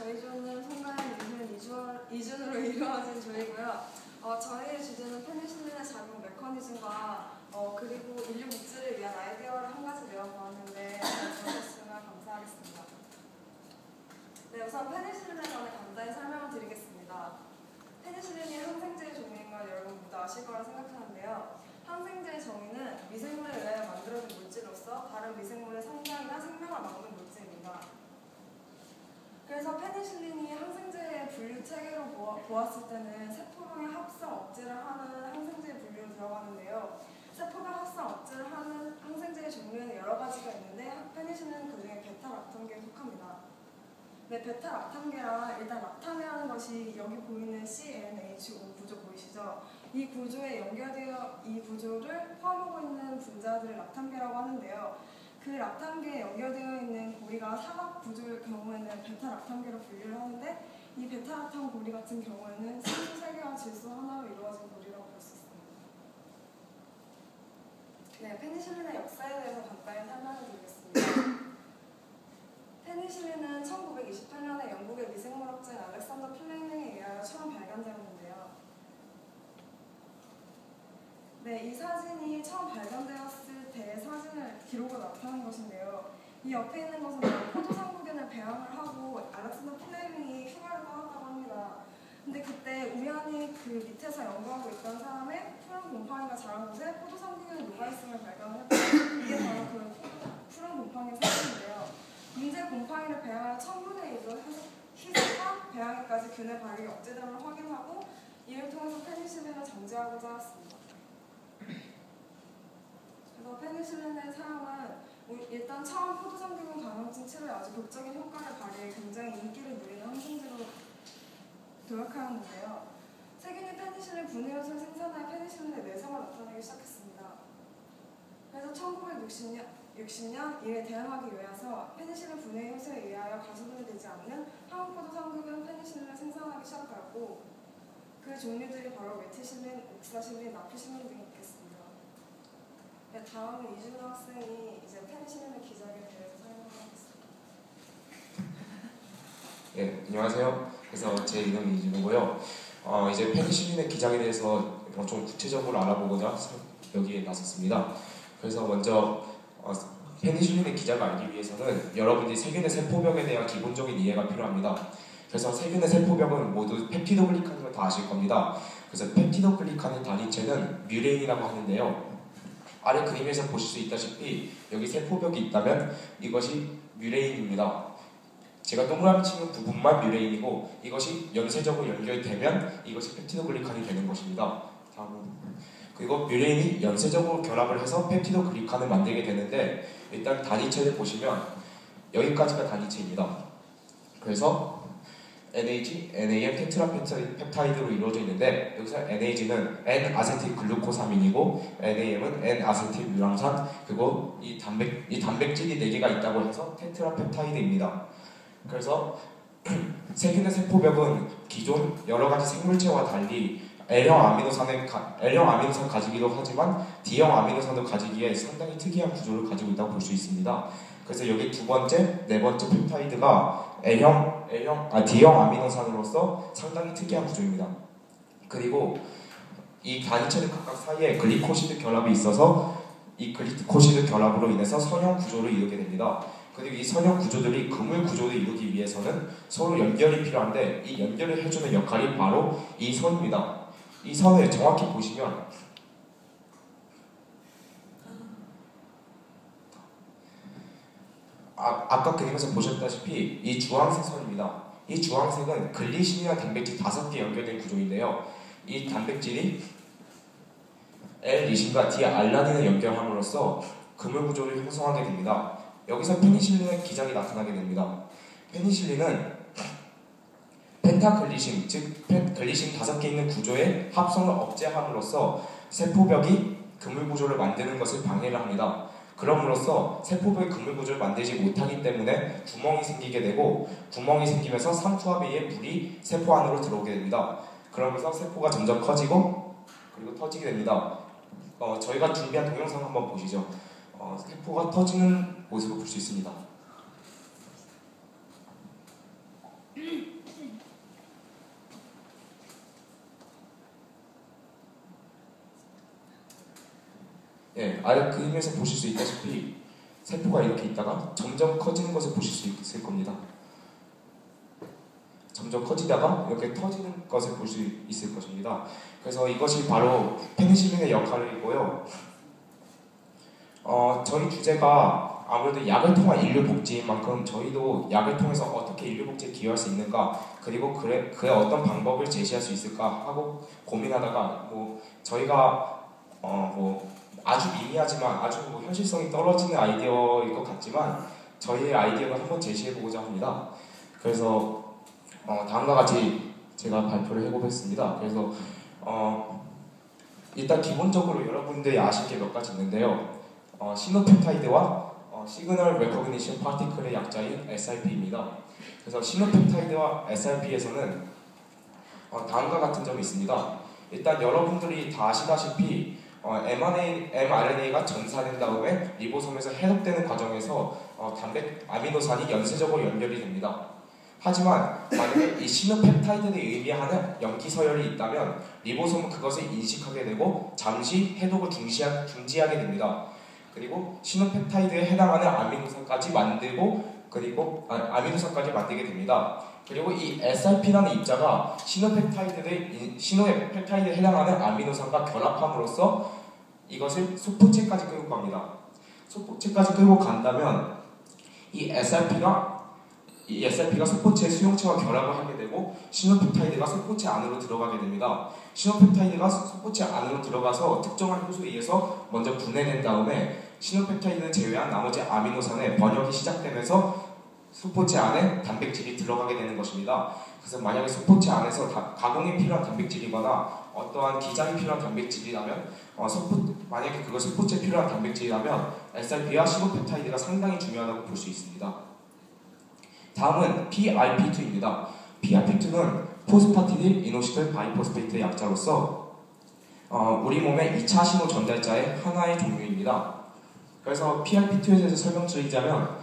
저희 조는 성가의 뮤지션 이준으로 이루어진 조이고요. 저희의 주제는 페니실린의 작용 메커니즘과 그리고 인류 복지를 위한 아이디어를 한 가지 내어보았는데 잘 들어주셨으면 감사하겠습니다. 네, 우선 페니실린에 관해 간단히 설명을 드리겠습니다. 페니실린이 항생제의 종류인 걸 여러분 모두 아실 거라 생각하는데요. 항생제의 정의는 미생물에 의하여 만들어진 물질로서 다른 미생물의 성장이나 생명을 막는 물질입니다. 그래서 페니실린이 항생제의 분류 체계로 보았을 때는 세포병의 합성 억제를 하는 항생제 분류로 들어가는데요. 세포병 합성 억제를 하는 항생제의 종류는 여러 가지가 있는데 페니실린은 그중에 베타락탐계에 속합니다. 네, 베타락탐계란 일단 락탐이라는 것이 여기 보이는 CNH5 구조 보이시죠? 이 구조에 연결되어 이 구조를 포함하고 있는 분자들을 락탐계라고 하는데요. 그 락탐계에 연결되어 있는 고리가 사각 구조의 경우에는 베타락탐계로 분류를 하는데 이 베타락탐 고리 같은 경우에는 산소 3개와 질소 하나로 이루어진 고리라고 볼 수 있습니다. 네, 페니실린의 역사에 대해서 간단히 설명을 드리겠습니다. 페니실린은 1928년에 영국의 미생물학자인 알렉산더 플레밍에 의하여 처음 발견되었는데요. 네, 이 사진이 처음 발견되었을 때의 사진을 기록으로 나타낸 것인데요. 이 옆에 있는 것은 포도상구균을 배양을 하고 알렉산더 플레밍이 휴가를 떠났다고 합니다. 근데 그때 우연히 그 밑에서 연구하고 있던 사람의 푸른 곰팡이가 자란 곳에 포도상구균이 녹아있음을 발견을 했고 이게 바로 그 푸른 곰팡이 사진인데요. 문제 곰팡이를 배양한 1000분의 1로 희석과 배양에까지 균의 발육이 억제됨을 확인하고 이를 통해서 페니실린을 정제하고자 했습니다. 그래서 페니실린의 사용은 일단 처음 포도상구균 감염증 치료에 아주 극적인 효과를 발휘해 굉장히 인기를 누리는 항생제로 도약하였는데요. 세균이 페니실린 분해효소를 생산하여 페니실린의 내성을 나타내기 시작했습니다. 그래서 1960년 이에 대응하기 위해서 페니실린 분해 효소에 의하여 가소분해 되지 않는 항포도상구균 페니실린을 생산하기 시작하였고 그 종류들이 바로 메티실린, 옥사실린, 나피실린 등이 있겠습니다. 네, 다음은 이준호 학생이 이제 페니실린의 기작에 대해서 설명하겠습니다. 네, 안녕하세요. 그래서 제 이름이 이준호고요. 이제 페니실린의 기작에 대해서 좀 구체적으로 알아보고자 여기에 나섰습니다. 그래서 먼저 페니실린의 기작을 알기 위해서는 여러분들이 세균의 세포벽에 대한 기본적인 이해가 필요합니다. 그래서 세균의 세포벽은 모두 펩티도글리칸인 걸 다 아실 겁니다. 그래서 펩티도글리칸의 단위체는 뮤레인이라고 하는데요. 아래 그림에서 보실 수 있다시피 여기 세포벽이 있다면 이것이 뮤레인입니다. 제가 동그라미 치는 부분만 뮤레인이고 이것이 연쇄적으로 연결되면 이것이 펩티도글리칸이 되는 것입니다. 그리고 뮤레인이 연쇄적으로 결합을 해서 펩티도글리칸을 만들게 되는데 일단 단위체를 보시면 여기까지가 단위체입니다. 그래서 NAG, NAM 테트라펩타이드로 이루어져 있는데 여기서 NAG는 N-아세틸글루코사민이고 NAM은 N-아세틸유랑산 그리고 이 단백질이 4개가 있다고 해서 테트라펩타이드입니다. 그래서 세균의 세포벽은 기존 여러가지 생물체와 달리 L형 아미노산을 가지기도 하지만 D형 아미노산을 가지기에 상당히 특이한 구조를 가지고 있다고 볼 수 있습니다. 그래서 여기 두 번째, 네 번째 펩타이드가 D형 아미노산으로서 상당히 특이한 구조입니다. 그리고 이 단위체들 각각 사이에 글리코시드 결합이 있어서 이 글리코시드 결합으로 인해서 선형 구조를 이루게 됩니다. 그리고 이 선형 구조들이 그물 구조를 이루기 위해서는 서로 연결이 필요한데 이 연결을 해주는 역할이 바로 이 선입니다. 이 선을 정확히 보시면 아까 그림에서 보셨다시피 이 주황색 선입니다. 이 주황색은 글리신이라는 단백질 5개 연결된 구조인데요. 이 단백질이 L-리신과 D-알라닌을 연결함으로써 그물 구조를 형성하게 됩니다. 여기서 페니실린의 기작이 나타나게 됩니다. 페니실린은 펜타글리신, 즉 글리신 5개 있는 구조의 합성을 억제함으로써 세포벽이 그물 구조를 만드는 것을 방해를 합니다. 그럼으로써 세포벽의 그물 구조를 만들지 못하기 때문에 구멍이 생기게 되고 구멍이 생기면서 상투합에 의해 물이 세포 안으로 들어오게 됩니다. 그러면서 세포가 점점 커지고 그리고 터지게 됩니다. 저희가 준비한 동영상 한번 보시죠. 세포가 터지는 모습을 볼 수 있습니다. 아래 그림에서 보실 수 있다시피 세포가 이렇게 있다가 점점 커지는 것을 보실 수 있을 겁니다. 점점 커지다가 이렇게 터지는 것을 볼 수 있을 것입니다. 그래서 이것이 바로 페니실린의 역할이고요. 저희 주제가 아무래도 약을 통한 인류 복지인 만큼 저희도 약을 통해서 어떻게 인류 복지에 기여할 수 있는가, 그리고 그의 어떤 방법을 제시할 수 있을까 하고 고민하다가 저희가 아주 미미하지만 아주 현실성이 떨어지는 아이디어일 것 같지만 저희의 아이디어를 한번 제시해보고자 합니다. 그래서 다음과 같이 제가 발표를 해보겠습니다. 그래서 일단 기본적으로 여러분들이 아실 게 몇 가지 있는데요. 시노펩타이드와 시그널 레코그니션 파티클의 약자인 SRP입니다. 그래서 시노펩타이드와 SRP에서는 다음과 같은 점이 있습니다. 일단 여러분들이 다 아시다시피 mRNA가 전사된 다음에 리보솜에서 해독되는 과정에서 아미노산이 연쇄적으로 연결이 됩니다. 하지만 만약에 이 시노펩타이드에 의미하는 염기 서열이 있다면 리보솜은 그것을 인식하게 되고 잠시 해독을 중지하게 됩니다. 그리고 시노펩타이드에 해당하는 아미노산까지 만들게 됩니다. 그리고 이 SRP라는 입자가 시노펩타이드에 해당하는 아미노산과 결합함으로써 이것을 소포체까지 끌고 갑니다. 소포체까지 끌고 간다면 이 SRP가 소포체의 수용체와 결합을 하게 되고 시노펩타이드가 소포체 안으로 들어가게 됩니다. 시노펩타이드가 소포체 안으로 들어가서 특정한 효소에 의해서 먼저 분해된 다음에 시노펩타이드를 제외한 나머지 아미노산의 번역이 시작되면서 소포체 안에 단백질이 들어가게 되는 것입니다. 그래서 만약에 소포체 안에서 가공이 필요한 단백질이거나 어떠한 기장이 필요한 단백질이라면 만약에 그것이 소포체에 필요한 단백질이라면 SRP와 시노펩타이드가 상당히 중요하다고 볼 수 있습니다. 다음은 PRP2입니다. PRP2는 포스파티딜 이노시톨 바이포스페이트의 약자로서 우리 몸의 2차 신호 전달자의 하나의 종류입니다. 그래서 PRP2에 대해서 설명드리자면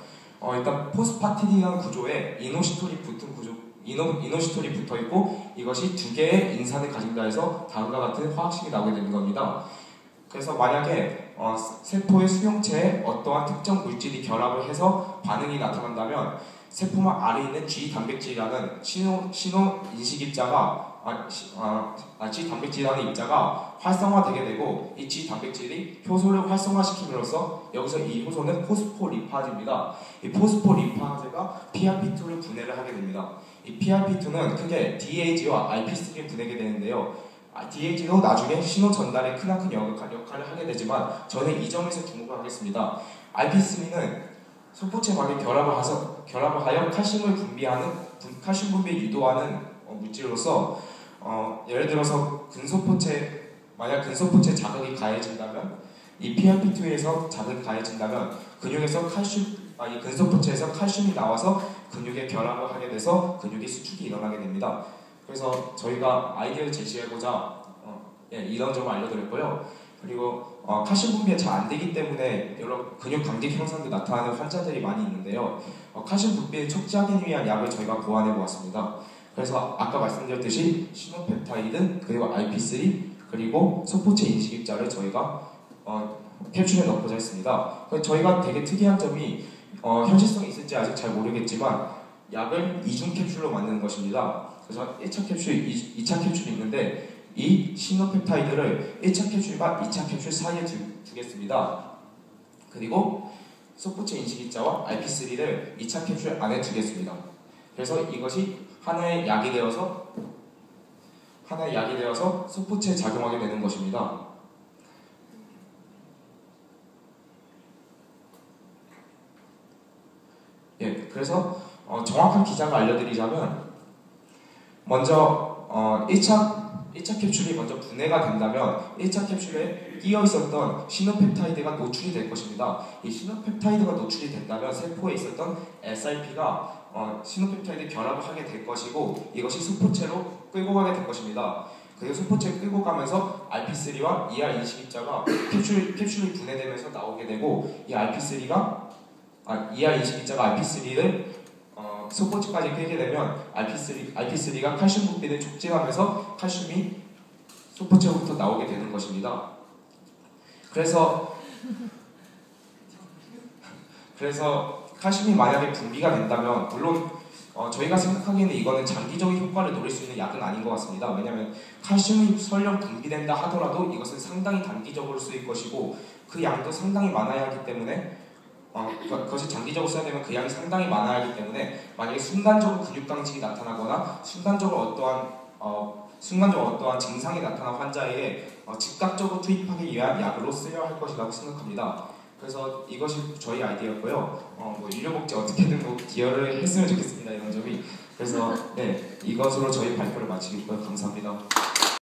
일단 포스파티딜이라는 구조에 이노시톨이 붙어있고 이것이 두 개의 인산을 가진다 해서 다음과 같은 화학식이 나오게 되는 겁니다. 그래서 만약에 세포의 수용체에 어떠한 특정 물질이 결합을 해서 반응이 나타난다면 세포막 아래에 있는 G 단백질이라는 신호 인식 입자가 G 단백질이라는 입자가 활성화되게 되고 이 G 단백질이 효소를 활성화시킴으로써 여기서 이 효소는 포스포리파즈입니다. 이 포스포리파즈가 PRP2를 분해를 하게 됩니다. 이 PRP2는 크게 DAG와 IP3를 분해하게 되는데요. DAG도 나중에 신호 전달에 크나큰 역할을 하게 되지만 저는 이 점에서 주목을 하겠습니다. IP3는 소포체막에 결합을 하여 칼슘을 칼슘 분비를 유도하는 물질로서 예를 들어서 만약 근소포체 자극이 가해진다면 이 PRP2에서 자극이 가해진다면 근육에서 이 근소포체에서 칼슘이 나와서 근육에 결합을 하게 돼서 근육의 수축이 일어나게 됩니다. 그래서 저희가 아이디어를 제시하고자 이런 점을 알려드렸고요. 그리고 칼슘 분비가 잘 안되기 때문에 여러 근육 강직 형상도 나타나는 환자들이 많이 있는데요. 칼슘 분비를 촉진하기 위한 약을 저희가 고안해 보았습니다. 그래서 아까 말씀드렸듯이 시노펩타이드, 그리고 IP3, 그리고 소포체 인식 입자를 저희가 캡슐에 넣고자 했습니다. 저희가 되게 특이한 점이 현실성이 있을지 아직 잘 모르겠지만 약을 이중 캡슐로 만드는 것입니다. 그래서 1차 캡슐, 2차 캡슐이 있는데 이 시노펩타이드를 1차 캡슐과 2차 캡슐 사이에 두겠습니다. 그리고 소포체 인식입자와 IP3를 2차 캡슐 안에 두겠습니다. 그래서 이것이 하나의 약이 되어서 소포체에 작용하게 되는 것입니다. 그래서 정확한 기장을 알려드리자면 먼저 1차 캡슐이 먼저 분해가 된다면 1차 캡슐에 끼어 있었던 시노펩타이드가 노출이 될 것입니다. 이 시노펩타이드가 노출이 된다면 세포에 있었던 SRP가 시노펩타이드 결합을 하게 될 것이고 이것이 소포체로 끌고 가게 될 것입니다. 그리고 소포체를 끌고 가면서 IP3와 ER 인식입자가 캡슐이 분해되면서 나오게 되고 이 ER 인식입자가 IP3를 소포체까지 끌게 되면 IP3가 칼슘 분비를 촉진하면서 칼슘이 소포체로부터 나오게 되는 것입니다. 그래서 그래서 칼슘이 만약에 분비가 된다면 물론 저희가 생각하기에는 이거는 장기적인 효과를 노릴 수 있는 약은 아닌 것 같습니다. 왜냐하면 칼슘이 설령 분비된다 하더라도 이것은 상당히 단기적으로 쓰일 것이고 그 양도 상당히 많아야 하기 때문에 그것이 장기적으로 써야 되면 그 양이 상당히 많아야 하기 때문에 만약에 순간적으로 근육 강직이 나타나거나 순간적으로 어떠한 증상이 나타난 환자에게 즉각적으로 투입하기 위한 약으로 쓰여야 할 것이라고 생각합니다. 그래서 이것이 저희 아이디어였고요. 뭐 인류복지 어떻게든 뭐 기여를 했으면 좋겠습니다. 이런 점이. 그래서 네, 이것으로 저희 발표를 마치겠고요. 감사합니다.